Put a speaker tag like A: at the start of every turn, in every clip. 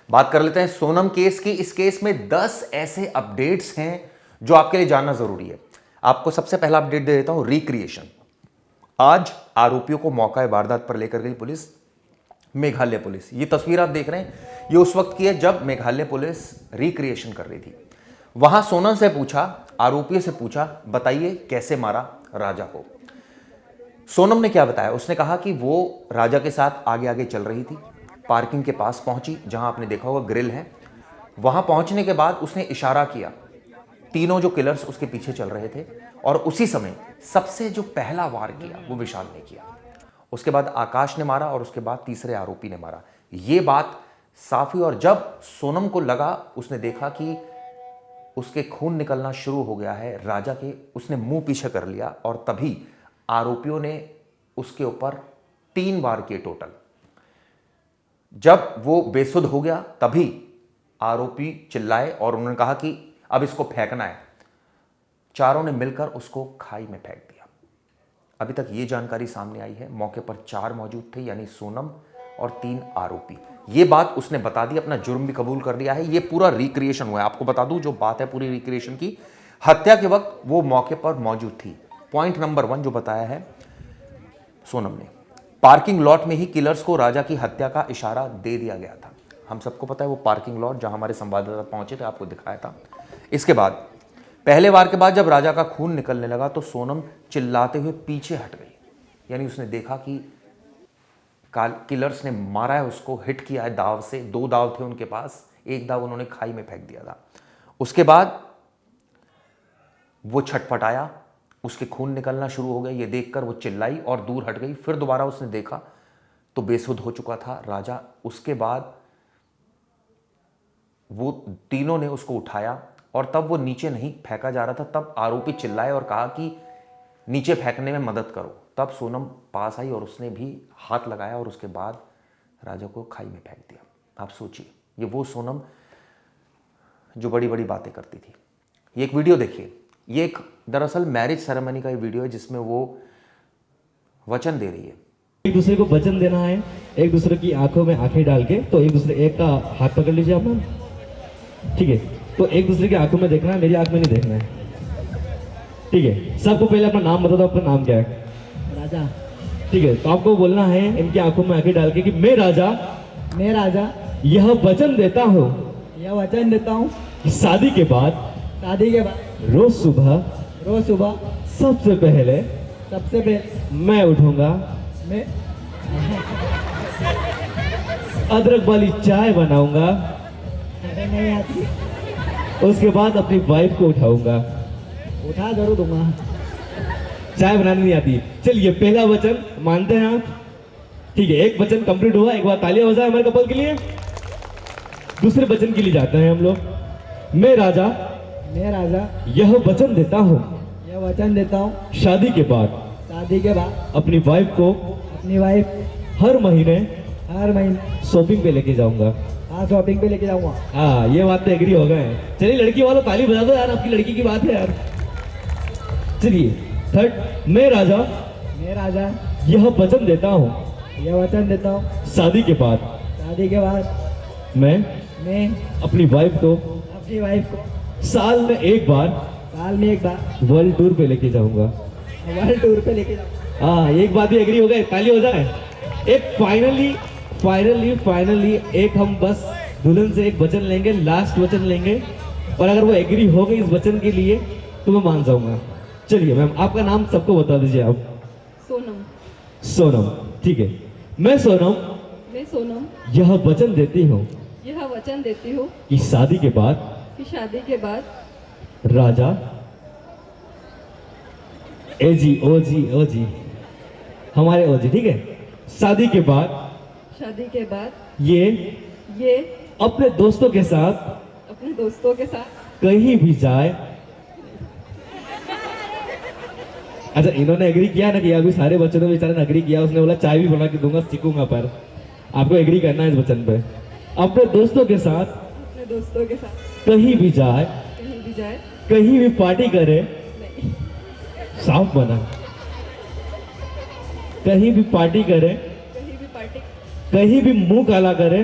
A: बात कर लेते हैं सोनम केस की। इस केस में 10 ऐसे अपडेट्स हैं जो आपके लिए जानना जरूरी है। आपको सबसे पहला अपडेट दे देता हूं, रिक्रिएशन। आज आरोपियों को मौका वारदात पर लेकर गई पुलिस, मेघालय पुलिस। ये तस्वीर आप देख रहे हैं, ये उस वक्त की है जब मेघालय पुलिस रिक्रिएशन कर रही थी। वहां सोनम से पूछा, आरोपियों से पूछा, बताइए कैसे मारा राजा को। सोनम ने क्या बताया, उसने कहा कि वो राजा के साथ आगे आगे चल रही थी, पार्किंग के पास पहुंची जहां आपने देखा होगा ग्रिल है। वहां पहुंचने के बाद उसने इशारा किया, तीनों जो किलर्स उसके पीछे चल रहे थे, और उसी समय सबसे जो पहला वार किया वो विशाल ने किया। उसके बाद आकाश ने मारा और उसके बाद तीसरे आरोपी ने मारा। ये बात साफ हुई। और जब सोनम को लगा, उसने देखा कि उसके खून निकलना शुरू हो गया है राजा के, उसने मुंह पीछे कर लिया और तभी आरोपियों ने उसके ऊपर 3 वार किए टोटल। जब वो बेसुध हो गया तभी आरोपी चिल्लाए और उन्होंने कहा कि अब इसको फेंकना है। चारों ने मिलकर उसको खाई में फेंक दिया। अभी तक ये जानकारी सामने आई है। मौके पर 4 मौजूद थे, यानी सोनम और 3 आरोपी। ये बात उसने बता दी, अपना जुर्म भी कबूल कर लिया है। ये पूरा रिक्रिएशन हुआ है। आपको बता दूं जो बात है पूरी रिक्रिएशन की, हत्या के वक्त वो मौके पर मौजूद थी। पॉइंट नंबर 1 जो बताया है सोनम ने, पार्किंग लॉट में ही किलर्स को राजा की हत्या का इशारा दे दिया गया था। हम सबको पता है वो पार्किंग लॉट जहां हमारे संवाददाता पहुंचे थे, आपको दिखाया था। इसके बाद पहले वार के बाद जब राजा का खून निकलने लगा तो सोनम चिल्लाते हुए पीछे हट गई, यानी उसने देखा कि किलर्स ने मारा है उसको, हिट किया है दाव से। 2 दाव थे उनके पास, एक दाव उन्होंने खाई में फेंक दिया था। उसके बाद वो छटपटाया, उसके खून निकलना शुरू हो गया। ये देखकर वो चिल्लाई और दूर हट गई। फिर दोबारा उसने देखा तो बेसुध हो चुका था राजा। उसके बाद वो तीनों ने उसको उठाया और तब वो नीचे नहीं फेंका जा रहा था, तब आरोपी चिल्लाए और कहा कि नीचे फेंकने में मदद करो। तब सोनम पास आई और उसने भी हाथ लगाया और उसके बाद राजा को खाई में फेंक दिया। आप सोचिए, ये वो सोनम जो बड़ी बड़ी बातें करती थी। ये एक वीडियो देखिए, ये एक दरअसल मैरिज सेरेमनी का वीडियो है जिसमें वो वचन दे रही है।
B: एक दूसरे को वचन देना है, एक दूसरे की आंखों में आंखें डाल के। तो एक दूसरे, एक का हाथ पकड़ लीजिए आप लोग, ठीक है। तो एक दूसरे की आंखों में देखना है, मेरी आंख में नहीं देखना है, ठीक है। सबको पहले अपना नाम बता दो, आपका नाम क्या है?
C: राजा।
B: ठीक है, तो आपको बोलना है इनकी आंखों में आंखें डाल के कि मैं राजा यह वचन देता हूँ कि शादी के बाद रोज सुबह सबसे पहले मैं उठूंगा,
C: मैं
B: अदरक वाली चाय बनाऊंगा,
C: नहीं आती,
B: उसके बाद अपनी वाइफ को उठाऊंगा।
C: उठा जरूर दूंगा।
B: चाय बनानी नहीं आती। चलिए, पहला वचन मानते हैं आप, ठीक है। एक वचन कंप्लीट हुआ, एक बार तालियां बजाएं हमारे कपल के लिए। दूसरे वचन के लिए जाते हैं हम लोग। मैं राजा यह वचन देता हूँ शादी के बाद अपनी वाइफ को हर महीने शॉपिंग पे लेके जाऊंगा।
C: शॉपिंग पे लेके जाऊंगा।
B: हाँ, ये बात तो एग्री हो गए। चलिए लड़की वालों ताली बजा दो यार, आपकी लड़की की बात है यार। चलिए, थर्ड, मैं राजा यह वचन देता हूँ शादी के बाद मैं अपनी वाइफ को साल में एक बार वर्ल्ड टूर पे लेके जाऊंगा। हाँ, एक बात भी एग्री हो गए, ताली हो जाए। एक फाइनली एक हम बस दुल्हन से एक वचन लेंगे, लास्ट वचन लेंगे, और अगर वो एग्री हो गई इस वचन के लिए तो मैं मान जाऊंगा। चलिए मैम, आपका नाम सबको बता दीजिए आप। सोनम, ठीक है। मैं सोनम यह वचन देती हूँ कि शादी के बाद राजा ओजी हमारे ओजी, ठीक है। शादी के बाद ये अपने दोस्तों के साथ कहीं भी जाए। अच्छा, इन्होंने एग्री किया ना कि अभी सारे बच्चों ने बेचारे ने एग्री किया। उसने बोला चाय भी बना के दूंगा, सीखूंगा, पर आपको एग्री करना है इस वचन पे। अपने दोस्तों के साथ कहीं भी जाए, कहीं भी पार्टी करे, साफ बना, कहीं भी पार्टी करे, कहीं भी मुंह काला करे,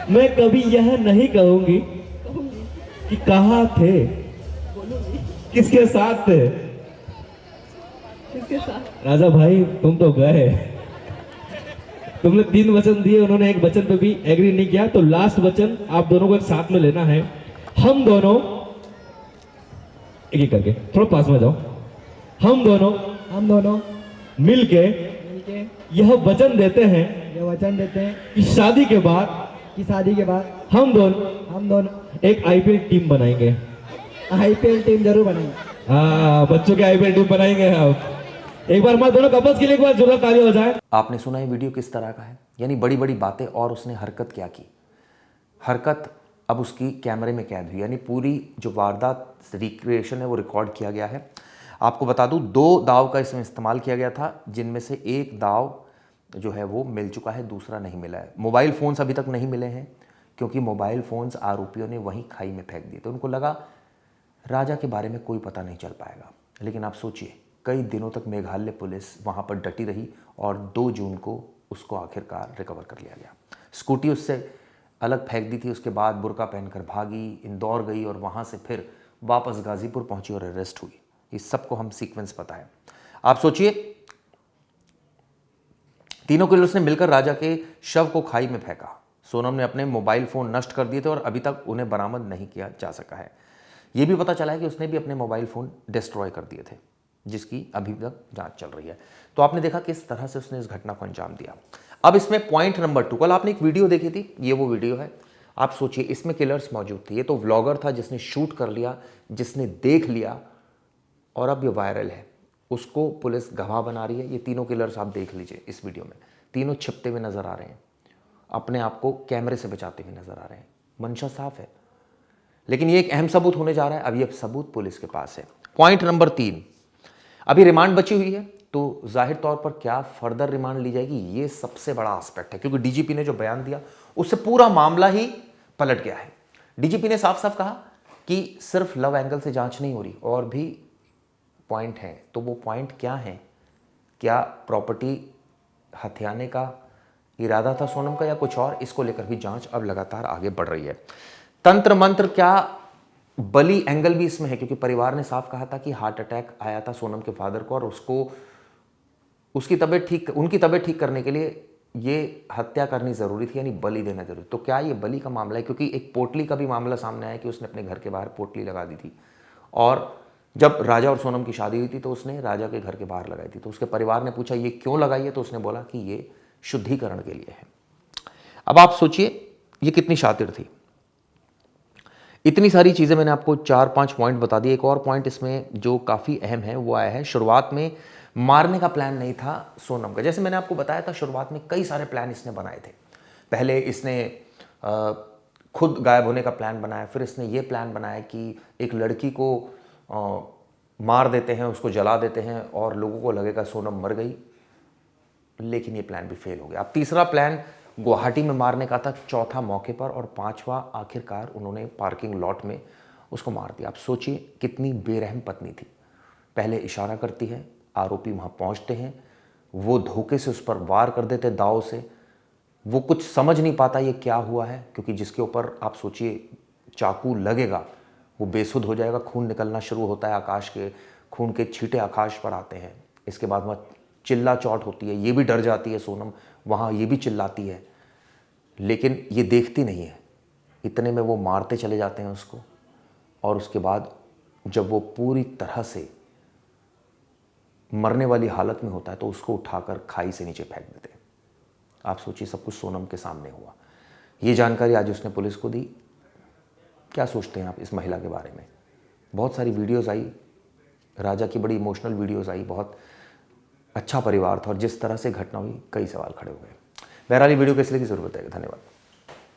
B: मैं कभी यह नहीं कहूंगी कि कहाँ थे, किसके साथ थे।
C: किसके साथ?
B: राजा भाई तुम तो गए, तुमने 3 वचन दिए, उन्होंने एक वचन पे भी एग्री नहीं किया, तो लास्ट वचन आप दोनों को एक साथ में लेना है। हम दोनों एक एक करके थोड़ा पास में जाओ। हम दोनों मिलके
C: मिलके
B: यह वचन देते हैं
C: ये वचन देते हैं
B: कि शादी के बाद
C: कि शादी के बाद
B: हम दोनों एक आईपीएल टीम बनाएंगे।
C: आईपीएल टीम जरूर बनाएंगे।
B: हाँ, बच्चों की आईपीएल टीम बनाएंगे आप। एक बार हमारे दोनों कपल्स के लिए एक बार जोरदार ताली हो जाए।
A: आपने सुना ये वीडियो किस तरह का है, यानी बड़ी बड़ी बातें, और उसने हरकत क्या की। हरकत अब उसकी कैमरे में कैद हुई, यानी पूरी जो वारदात रिक्रिएशन है वो रिकॉर्ड किया गया है। आपको बता दूं 2 दाव का इसमें इस्तेमाल किया गया था, जिनमें से एक दाव जो है वो मिल चुका है, दूसरा नहीं मिला है। मोबाइल फ़ोन्स अभी तक नहीं मिले हैं, क्योंकि मोबाइल फ़ोन्स आरोपियों ने वहीं खाई में फेंक दिए थे। उनको लगा राजा के बारे में कोई पता नहीं चल पाएगा। लेकिन आप सोचिए, कई दिनों तक मेघालय पुलिस वहाँ पर डटी रही और 2 जून को उसको आखिरकार रिकवर कर लिया गया। स्कूटी उससे अलग फेंक दी थी, उसके बाद बुर्का पहनकर भागी, इंदौर गई और वहाँ से फिर वापस गाजीपुर पहुँची और अरेस्ट हुई। इस सबको हम सीक्वेंस पता है। आप सोचिए, तीनों किलर्स ने मिलकर राजा के शव को खाई में फेंका। सोनम ने अपने मोबाइल फ़ोन नष्ट कर दिए थे और अभी तक उन्हें बरामद नहीं किया जा सका है। यह भी पता चला है कि उसने भी अपने मोबाइल फ़ोन डिस्ट्रॉय कर दिए थे, जिसकी अभी तक जांच चल रही है। तो आपने देखा किस तरह से उसने इस घटना को अंजाम दिया। अब इसमें पॉइंट नंबर 2, कल आपने एक वीडियो देखी थी, ये वो वीडियो है। आप सोचिए, इसमें किलर्स मौजूद थे। ये तो व्लॉगर था जिसने शूट कर लिया, जिसने देख लिया, और अब ये वायरल है। उसको पुलिस गवाह बना रही है। ये तीनों किलर्स आप देख लीजिए इस वीडियो में, तीनों छिपते हुए नजर आ रहे हैं, अपने आप को कैमरे से बचाते हुए नजर आ रहे हैं। मंशा साफ है, लेकिन ये एक अहम सबूत होने जा रहा है। अब ये सबूत पुलिस के पास है। पॉइंट नंबर 3, अभी रिमांड बची हुई है, तो जाहिर तौर पर क्या फर्दर रिमांड ली जाएगी, ये सबसे बड़ा एस्पेक्ट है, क्योंकि डीजीपी ने जो बयान दिया उससे पूरा मामला ही पलट गया है। डीजीपी ने साफ साफ कहा कि सिर्फ लव एंगल से जांच नहीं हो रही, और भी पॉइंट हैं। तो वो पॉइंट क्या हैं? क्या प्रॉपर्टी हथियाने का इरादा था सोनम का या कुछ और? इसको लेकर भी जांच अब लगातार आगे बढ़ रही है। तंत्र मंत्र, क्या बली एंगल भी इसमें है? क्योंकि परिवार ने साफ कहा था कि हार्ट अटैक आया था सोनम के फादर को, और उनकी तबीयत ठीक करने के लिए ये हत्या करनी जरूरी थी, यानी बलि देना जरूरी। तो क्या ये बलि का मामला है? क्योंकि एक पोटली का भी मामला सामने आया कि उसने अपने घर के बाहर पोटली लगा दी थी, और जब राजा और सोनम की शादी हुई थी तो उसने राजा के घर के बाहर लगाई थी। तो उसके परिवार ने पूछा ये क्यों लगाई है, तो उसने बोला कि ये शुद्धिकरण के लिए है। अब आप सोचिए ये कितनी शातिर थी। इतनी सारी चीज़ें मैंने आपको 4-5 पॉइंट बता दिए। एक और पॉइंट इसमें जो काफ़ी अहम है वो आया है, शुरुआत में मारने का प्लान नहीं था सोनम का। जैसे मैंने आपको बताया था, शुरुआत में कई सारे प्लान इसने बनाए थे। पहले इसने खुद गायब होने का प्लान बनाया, फिर इसने ये प्लान बनाया कि एक लड़की को मार देते हैं, उसको जला देते हैं और लोगों को लगेगा सोनम मर गई, लेकिन ये प्लान भी फेल हो गया। अब तीसरा प्लान गुवाहाटी में मारने का था, चौथा मौके पर, और 5वां आखिरकार उन्होंने पार्किंग लॉट में उसको मार दिया। आप सोचिए कितनी बेरहम पत्नी थी। पहले इशारा करती है, आरोपी वहाँ पहुँचते हैं, वो धोखे से उस पर वार कर देते दाव से। वो कुछ समझ नहीं पाता ये क्या हुआ है, क्योंकि जिसके ऊपर आप सोचिए चाकू लगेगा वो बेसुध हो जाएगा, खून निकलना शुरू होता है, आकाश के खून के छींटे आकाश पर आते हैं। इसके बाद वहाँ चिल्ला चौट होती है, ये भी डर जाती है सोनम, वहाँ ये भी चिल्लाती है, लेकिन ये देखती नहीं है। इतने में वो मारते चले जाते हैं उसको, और उसके बाद जब वो पूरी तरह से मरने वाली हालत में होता है तो उसको उठाकर खाई से नीचे फेंक देते हैं। आप सोचिए सब कुछ सोनम के सामने हुआ। ये जानकारी आज उसने पुलिस को दी। क्या सोचते हैं आप इस महिला के बारे में? बहुत सारी वीडियोस आई, राजा की बड़ी इमोशनल वीडियोस आई, बहुत अच्छा परिवार था, और जिस तरह से घटना हुई कई सवाल खड़े हो गए। बहरहाल वीडियो को इसलिए की जरूरत है। धन्यवाद।